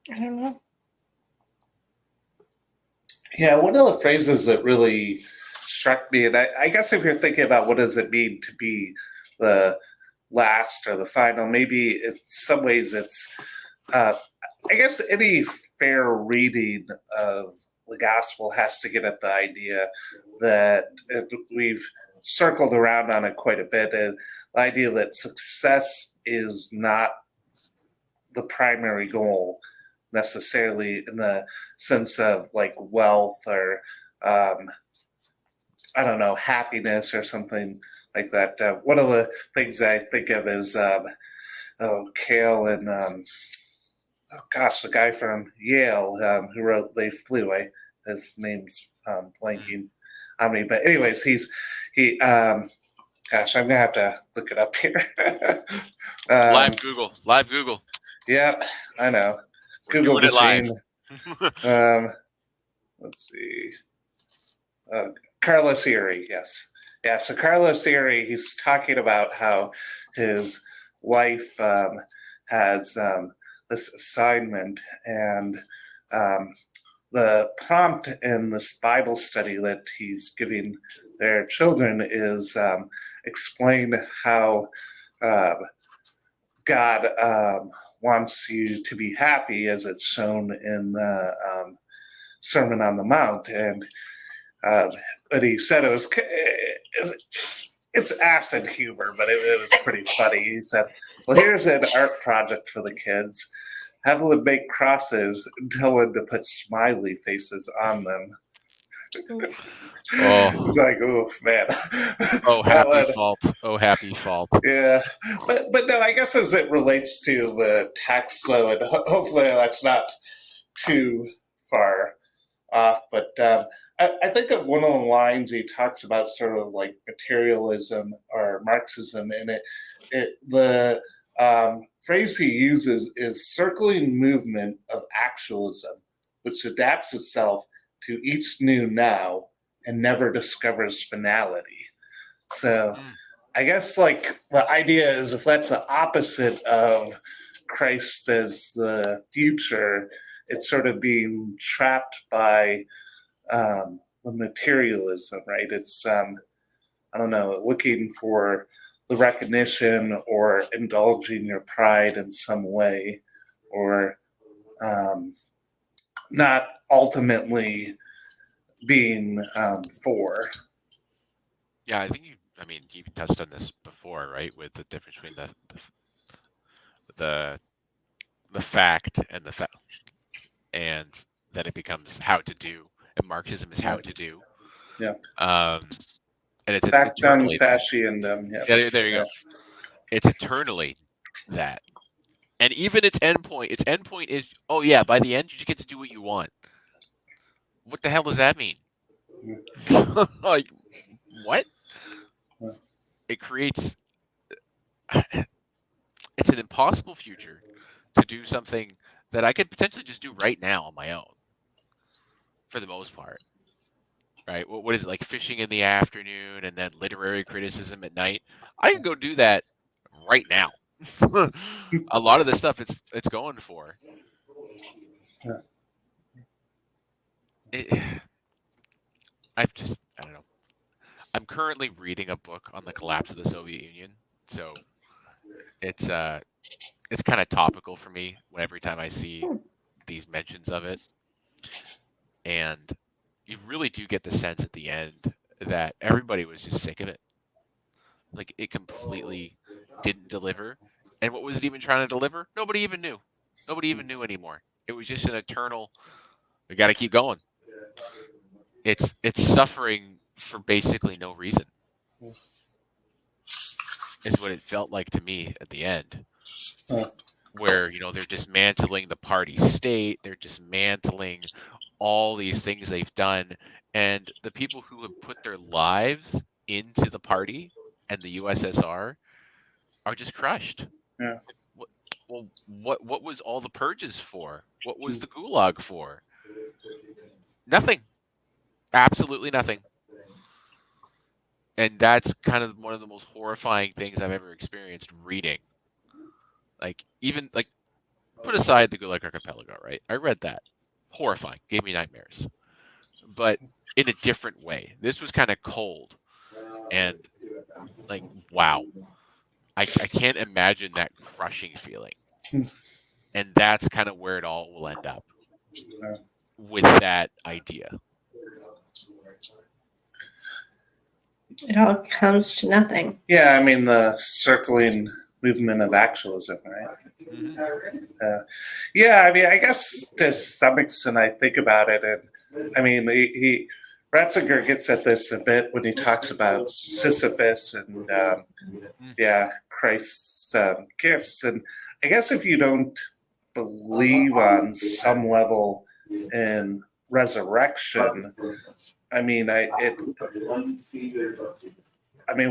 I don't know. Yeah, one of the phrases that really struck me, and I guess if you're thinking about what does it mean to be the last or the final, maybe in some ways it's, I guess any fair reading of the gospel has to get at the idea that we've circled around on it quite a bit, and the idea that success is not the primary goal necessarily in the sense of like wealth or I don't know, happiness or something like that. One of the things I think of is Kale and oh gosh, the guy from Yale who wrote They Flew Away. His name's blanking on me, but anyways, he. Gosh, I'm gonna have to look it up here. Live Google. Live Google. Yeah, I know. We're Google doing it live. machine. Let's see. Carlos Erie, yes. Yeah, so Carlos Erie, he's talking about how his wife has this assignment, and the prompt in this Bible study that he's giving their children is explain how God wants you to be happy, as it's shown in the Sermon on the Mount. And but he said it's acid humor, but it was pretty funny. He said, well, here's an art project for the kids. Have them make crosses and tell them to put smiley faces on them. It's like, oh man. Oh, happy fault. Oh, happy fault. Yeah, but no, I guess as it relates to the text, so and hopefully that's not too far off. But I think of one of the lines he talks about sort of like materialism or Marxism, and the phrase he uses is circling movement of actualism, which adapts itself to each new now and never discovers finality. So I guess like the idea is if that's the opposite of Christ as the future, it's sort of being trapped by the materialism, right? It's I don't know, looking for the recognition or indulging your pride in some way, or not ultimately being for. Yeah, I think you touched on this before, right? With the difference between the fact and the fact, and then it becomes how to do, and Marxism is how to do. Yeah. And it's Factum, eternally fasciendum. yeah, there you go. It's eternally that, and even its endpoint is, oh yeah, by the end you just get to do what you want. What the hell does that mean? Like, what? It creates. It's an impossible future to do something that I could potentially just do right now on my own, for the most part. Right? What is it, like fishing in the afternoon and then literary criticism at night? I can go do that right now. A lot of the stuff it's going for. I don't know. I'm currently reading a book on the collapse of the Soviet Union, so it's kind of topical for me every time I see these mentions of it. And you really do get the sense at the end that everybody was just sick of it. Like, it completely didn't deliver. And what was it even trying to deliver? Nobody even knew. Nobody even knew anymore. It was just an eternal, we got to keep going. It's suffering for basically no reason, is what it felt like to me at the end. Where, they're dismantling the party state, they're dismantling all these things they've done, and the people who have put their lives into the party and the USSR are just crushed. Yeah. What was all the purges for? What was the gulag for? Nothing. Absolutely nothing. And that's kind of one of the most horrifying things I've ever experienced reading. Like, even, like, put aside the Gulag Archipelago, right? I read that. Horrifying. Gave me nightmares. But in a different way. This was kind of cold. And, like, wow. I can't imagine that crushing feeling. And that's kind of where it all will end up. With that idea. It all comes to nothing. Yeah, I mean the circling movement of actualism, right? Mm-hmm. Yeah, I mean, I guess to some extent I think about it, and I mean, Ratzinger gets at this a bit when he talks about Sisyphus and Christ's gifts, and I guess if you don't believe on some level in resurrection, I mean,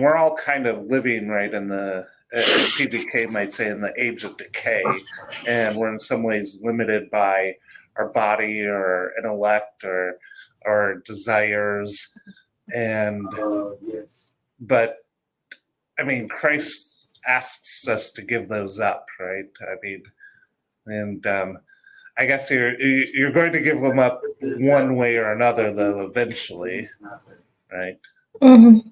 we're all kind of living right in the, as PBK might say, in the age of decay, and we're in some ways limited by our body or intellect or desires, but I mean, Christ asks us to give those up, right? I mean, and I guess you're going to give them up one way or another, though, eventually, right? Mm-hmm.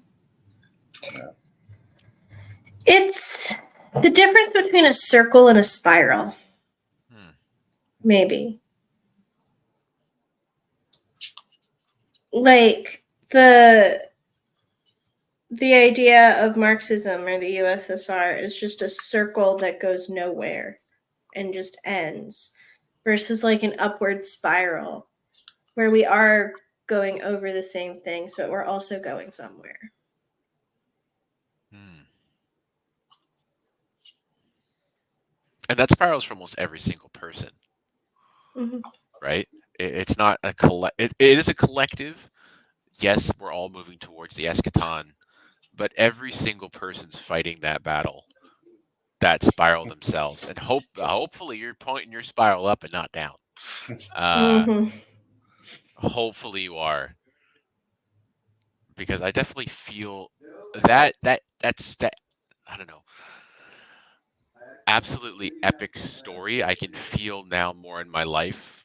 It's the difference between a circle and a spiral. Maybe. Like the idea of Marxism or the USSR is just a circle that goes nowhere and just ends, versus like an upward spiral where we are going over the same things, but we're also going somewhere. And that spirals for almost every single person, right? It's not a it is a collective. Yes, we're all moving towards the eschaton, but every single person's fighting that battle, that spiral themselves, and hopefully you're pointing your spiral up and not down. Hopefully you are, because I definitely feel that's I don't know, absolutely epic story I can feel now more in my life,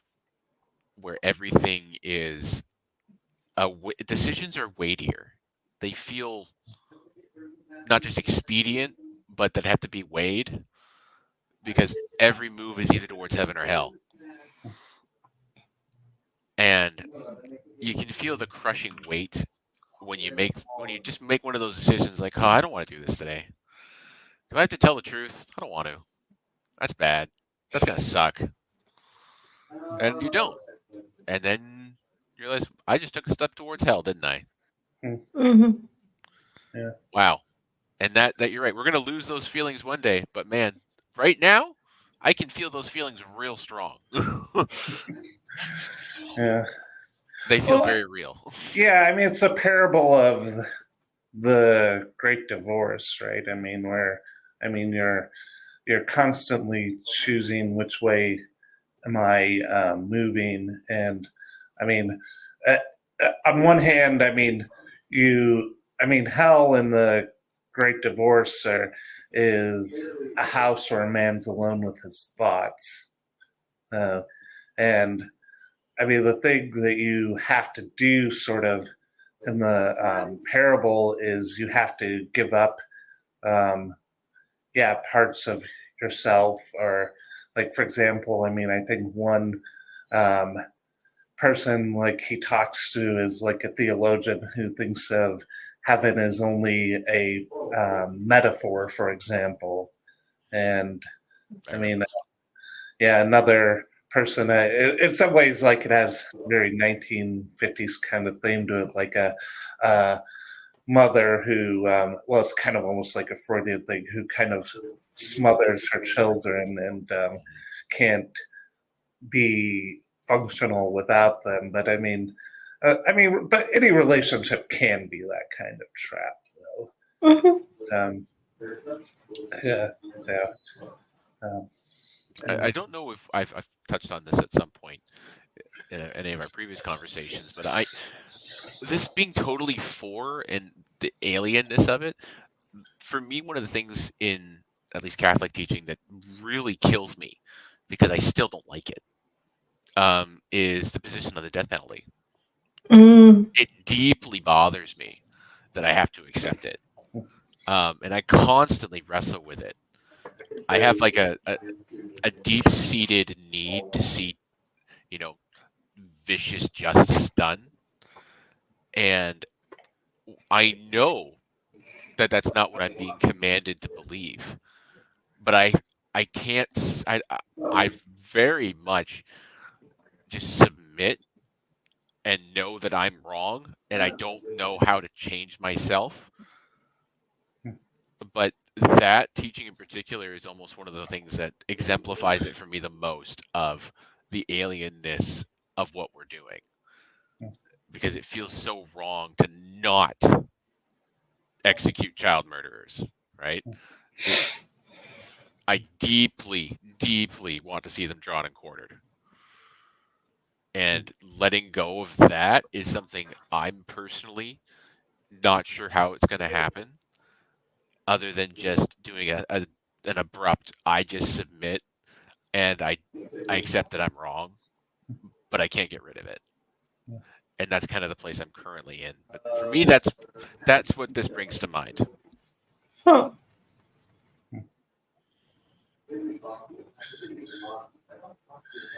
where everything is decisions are weightier. They feel not just expedient, but that have to be weighed, because every move is either towards heaven or hell. And you can feel the crushing weight when you just make one of those decisions like, oh, I don't want to do this today. Do I have to tell the truth? I don't want to. That's bad. That's going to suck. And you don't. And then you realize, I just took a step towards hell, didn't I? Mm-hmm. Yeah. Wow. And that you're right. We're going to lose those feelings one day. But man, right now, I can feel those feelings real strong. Yeah. They feel very real. Yeah, I mean, it's a parable of the great divorce, right? I mean, you're constantly choosing which way am I moving, and I mean, on one hand, hell in the great divorce is a house where a man's alone with his thoughts, and I mean, the thing that you have to do, sort of, in the parable is you have to give up, parts of yourself, or like, for example, I mean, I think one person like he talks to is like a theologian who thinks of heaven as only a metaphor, for example, and I mean, another person. In some ways, like it has very 1950s kind of theme to it, like a mother who, it's kind of almost like a Freudian thing, who kind of smothers her children and can't be functional without them. But but any relationship can be that kind of trap, though. Yeah. I don't know if I've touched on this at some point in any of our previous conversations, but this being totally for and the alienness of it, for me, one of the things in at least Catholic teaching that really kills me, because I still don't like it, is the position of the death penalty. It deeply bothers me that I have to accept it, and I constantly wrestle with it. I have like a deep-seated need to see, vicious justice done, and I know that that's not what I'm being commanded to believe, but I can't. I very much just submit and know that I'm wrong, and I don't know how to change myself. But that teaching in particular is almost one of the things that exemplifies it for me the most of the alienness of what we're doing, because it feels so wrong to not execute child murderers, right? I deeply, deeply want to see them drawn and quartered. And letting go of that is something I'm personally not sure how it's going to happen, other than just doing an abrupt, I just submit and I accept that I'm wrong, but I can't get rid of it. And that's kind of the place I'm currently in. But for me, that's what this brings to mind. Huh.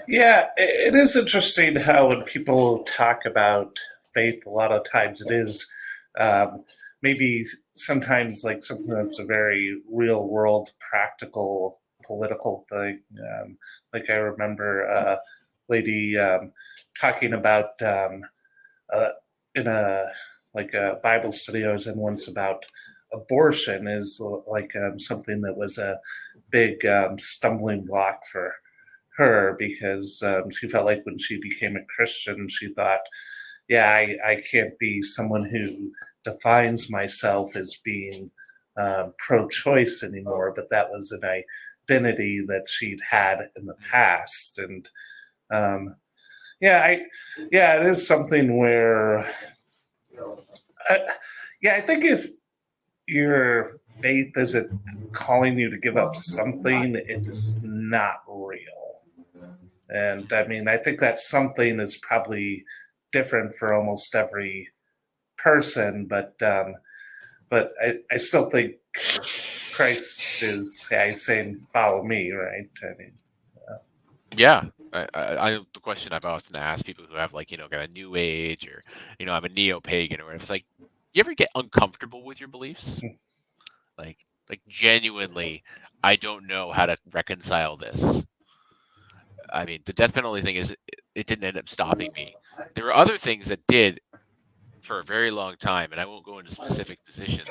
Yeah, it is interesting how when people talk about faith, a lot of times it is maybe sometimes like something that's a very real world, practical, political thing. Like I remember a lady talking about in a like a Bible study I was in once about abortion is like something that was a big stumbling block for her because she felt like when she became a Christian, she thought, yeah, I can't be someone who defines myself as being pro-choice anymore, but that was an identity that she'd had in the past. And yeah, it is something where, I think if your faith isn't calling you to give up something, it's not real. And I mean, I think that something is probably different for almost every person, but I still think Christ is saying, "Follow me," right? I mean, Yeah. The question I've often asked people who have, like, got a new age, or, I'm a neo-pagan, or it's like, you ever get uncomfortable with your beliefs? Like genuinely, I don't know how to reconcile this. I mean, the death penalty thing it didn't end up stopping me. There were other things that did for a very long time, and I won't go into specific positions,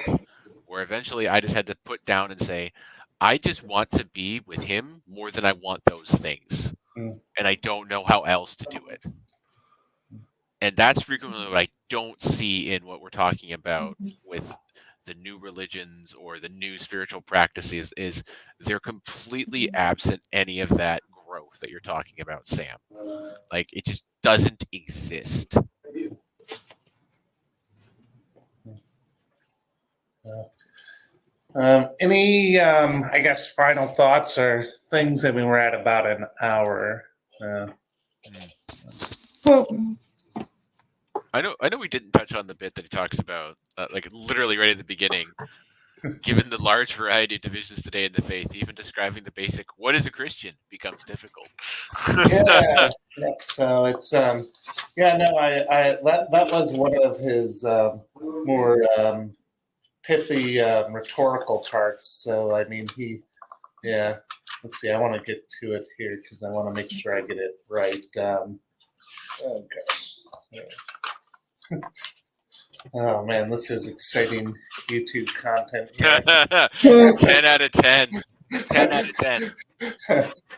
where eventually I just had to put down and say, I just want to be with him more than I want those things. And I don't know how else to do it. And that's frequently what I don't see in what we're talking about with the new religions or the new spiritual practices, is they're completely absent any of that growth that you're talking about, Sam. Like, it just doesn't exist. Any, I guess, final thoughts or things? I mean, we're at about an hour. I know we didn't touch on the bit that he talks about, like literally right at the beginning. Given the large variety of divisions today in the faith, even describing the basic "what is a Christian" becomes difficult. Yeah. So it's I that was one of his more pithy rhetorical parts. So I mean, let's see. I want to get to it here because I want to make sure I get it right. Oh gosh. Yeah. Oh man, this is exciting YouTube content here. 10 out of 10. 10 out of 10.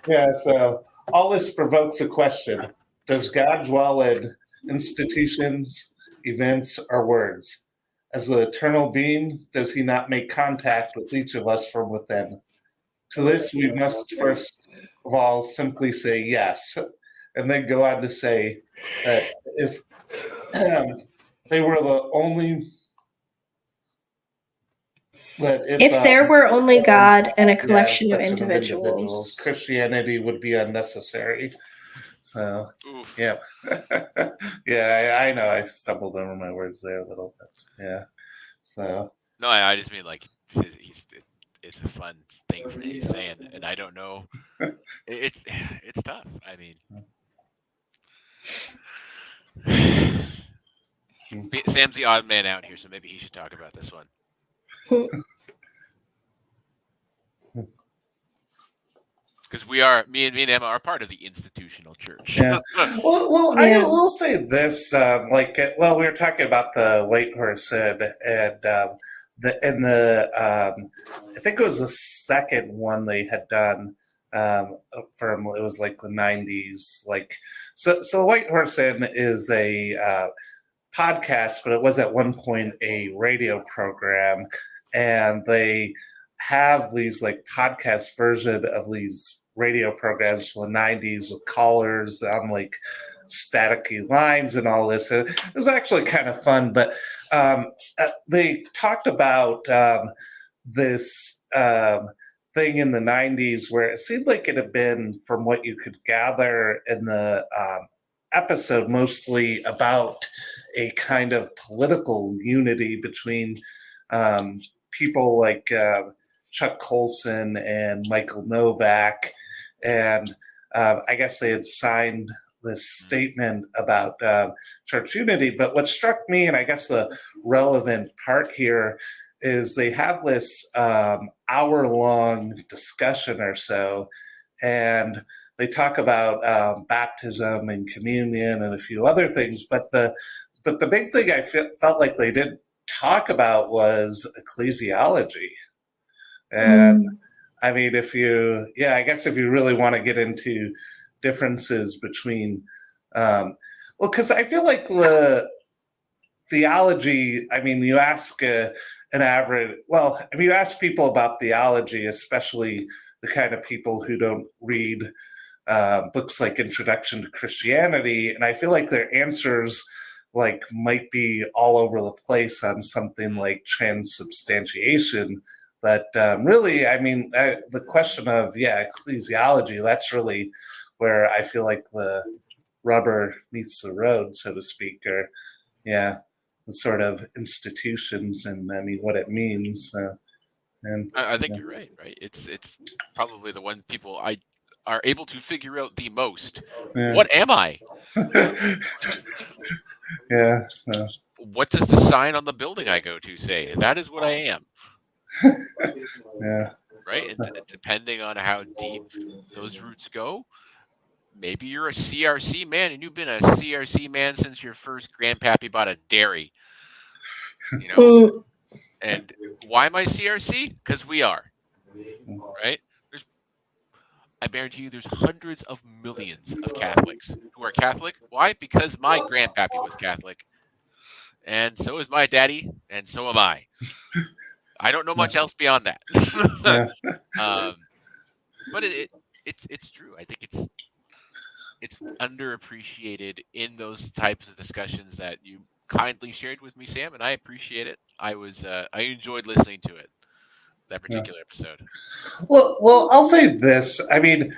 Yeah, so all this provokes a question. Does God dwell in institutions, events, or words? As the eternal being, does he not make contact with each of us from within? To this, we must first of all simply say yes, and then go on to say that if they were the only if there were only God and a collection of individuals, individuals, Christianity would be unnecessary. So, Oof. yeah. Yeah, I know I stumbled over my words there a little bit. Yeah. So. No, I just mean, like, it's a fun thing for he's saying, and I don't know. It's tough. I mean, Sam's the odd man out here, so maybe he should talk about this one. Because me and Emma are part of the institutional church. Yeah. Well, I will say this. We were talking about the White Horse and I think it was the second one they had done from it was like the 90s. Like so the White Horse Inn is a podcast, but it was at one point a radio program, and they have these like podcast version of these radio programs from the 90s with callers on like staticky lines and all this. And it was actually kind of fun, but they talked about this thing in the 90s where it seemed like it had been, from what you could gather in the episode, mostly about a kind of political unity between people like Chuck Colson and Michael Novak. And I guess they had signed this statement about church unity. But what struck me, and I guess the relevant part here, is they have this hour-long discussion or so, and they talk about baptism and communion and a few other things. But the big thing I felt like they didn't talk about was ecclesiology. And I mean, I guess if you really want to get into differences between, because I feel like the theology, I mean, you ask if you ask people about theology, especially the kind of people who don't read books like Introduction to Christianity, and I feel like their answers like might be all over the place on something like transubstantiation. But really, I mean, the question of, ecclesiology, that's really where I feel like the rubber meets the road, so to speak, or, the sort of institutions and, I mean, what it means. And I think you're right. It's probably the one people are able to figure out the most. Yeah. What am I? Yeah. So. What does the sign on the building I go to say? That is what I am. Yeah. Right? And depending on how deep those roots go, maybe you're a CRC man and you've been a CRC man since your first grandpappy bought a dairy. You know? And why am I CRC? Because we are. Right? I guarantee you there's hundreds of millions of Catholics who are Catholic. Why? Because my grandpappy was Catholic. And so is my daddy, and so am I. I don't know much else beyond that. But it's true. I think it's underappreciated in those types of discussions that you kindly shared with me, Sam, and I appreciate it. I enjoyed listening to it, that particular episode. Well, I'll say this. I mean,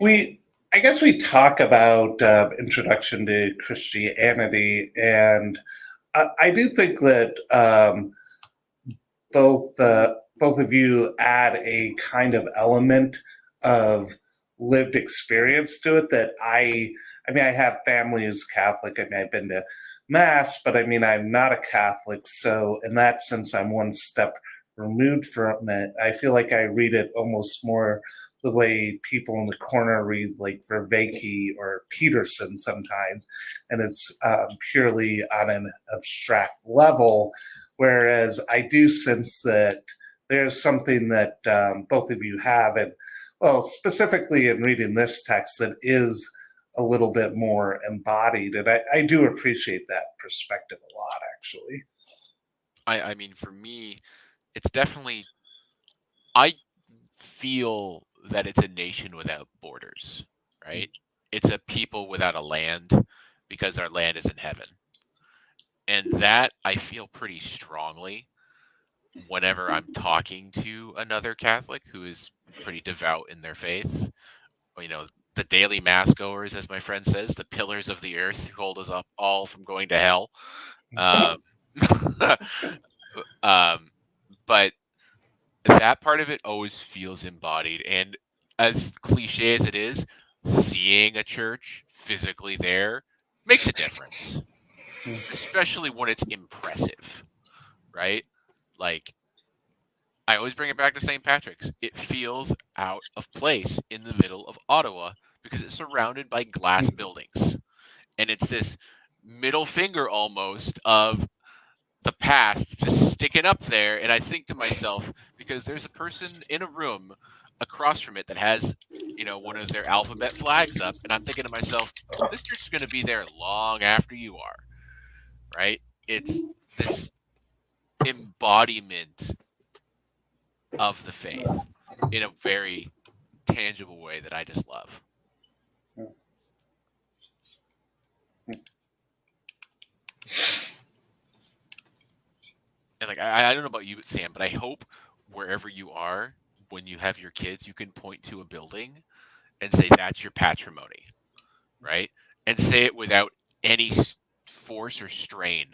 I guess we talk about Introduction to Christianity, and I do think that both of you add a kind of element of lived experience to it that I mean, I have family who's Catholic. I mean, I've been to Mass, but I mean, I'm not a Catholic. So in that sense, I'm one step removed from it. I feel like I read it almost more the way people in the corner read like Vervaeke or Peterson sometimes, and it's purely on an abstract level, whereas I do sense that there's something that both of you have, and well, specifically in reading this text, that is a little bit more embodied, and I do appreciate that perspective a lot, actually. I mean, for me, it's definitely, I feel that it's a nation without borders, right? It's a people without a land because our land is in heaven. And that I feel pretty strongly whenever I'm talking to another Catholic who is pretty devout in their faith. You know, the daily mass goers, as my friend says, the pillars of the earth who hold us up all from going to hell. But that part of it always feels embodied. And as cliche as it is, seeing a church physically there makes a difference, especially when it's impressive, right? Like, I always bring it back to St. Patrick's. It feels out of place in the middle of Ottawa because it's surrounded by glass buildings. And it's this middle finger almost of the past just sticking up there, and I think to myself, because there's a person in a room across from it that has, one of their alphabet flags up, and I'm thinking to myself, this church is going to be there long after you are, right? It's this embodiment of the faith in a very tangible way that I just love. And like I don't know about you, Sam, but I hope wherever you are, when you have your kids, you can point to a building and say that's your patrimony, right? And say it without any force or strain.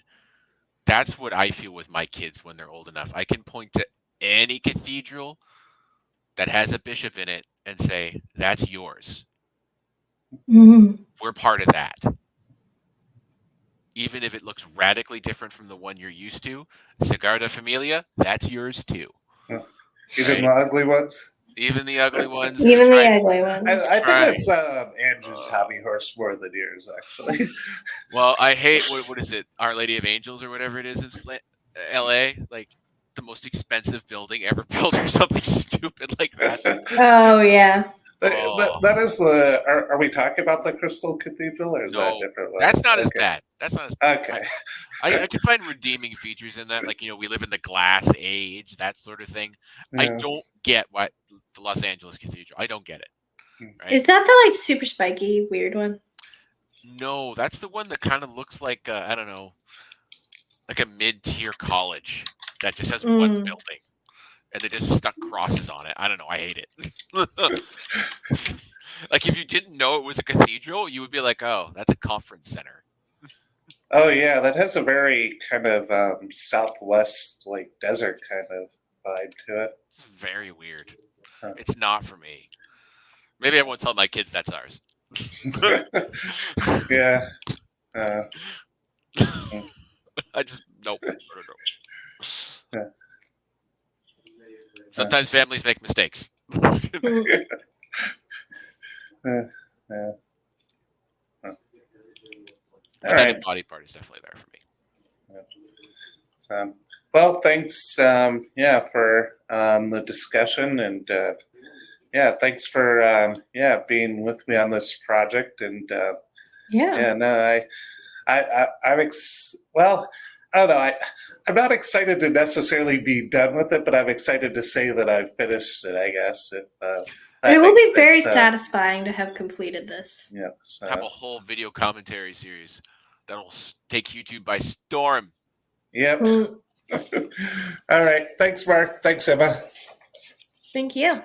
That's what I feel with my kids when they're old enough. I can point to any cathedral that has a bishop in it and say, that's yours. Mm. We're part of that. Even if it looks radically different from the one you're used to, Sagrada Familia, that's yours too. Even the ugly ones? Even the ugly ones. Even the ugly ones. I think that's Andrew's hobby horse more than yours, actually. Well, I hate, what is it, Our Lady of Angels or whatever it is in L.A., like the most expensive building ever built or something stupid like that. Oh, yeah. That is the. Are we talking about the Crystal Cathedral, or is that a different one? That's not as bad. That's not as bad. Okay. I can find redeeming features in that, like we live in the glass age, that sort of thing. Yeah. I don't get what the Los Angeles Cathedral. I don't get it. Right? Is that the like super spiky weird one? No, that's the one that kind of looks like I don't know, like a mid-tier college that just has one building. And they just stuck crosses on it. I don't know. I hate it. Like if you didn't know it was a cathedral, you would be like, "Oh, that's a conference center." Oh yeah, that has a very kind of southwest, like desert kind of vibe to it. It's very weird. Huh. It's not for me. Maybe I won't tell my kids that's ours. Yeah. I just nope. Yeah. Sometimes families make mistakes. But that embodied part is definitely there for me. So, well, thanks, for the discussion, and thanks for being with me on this project, and I don't know. I'm not excited to necessarily be done with it, but I'm excited to say that I've finished it, I guess. It will be very satisfying to have completed this. Yeah. So. Have a whole video commentary series that'll take YouTube by storm. Yep. All right. Thanks, Mark. Thanks, Emma. Thank you.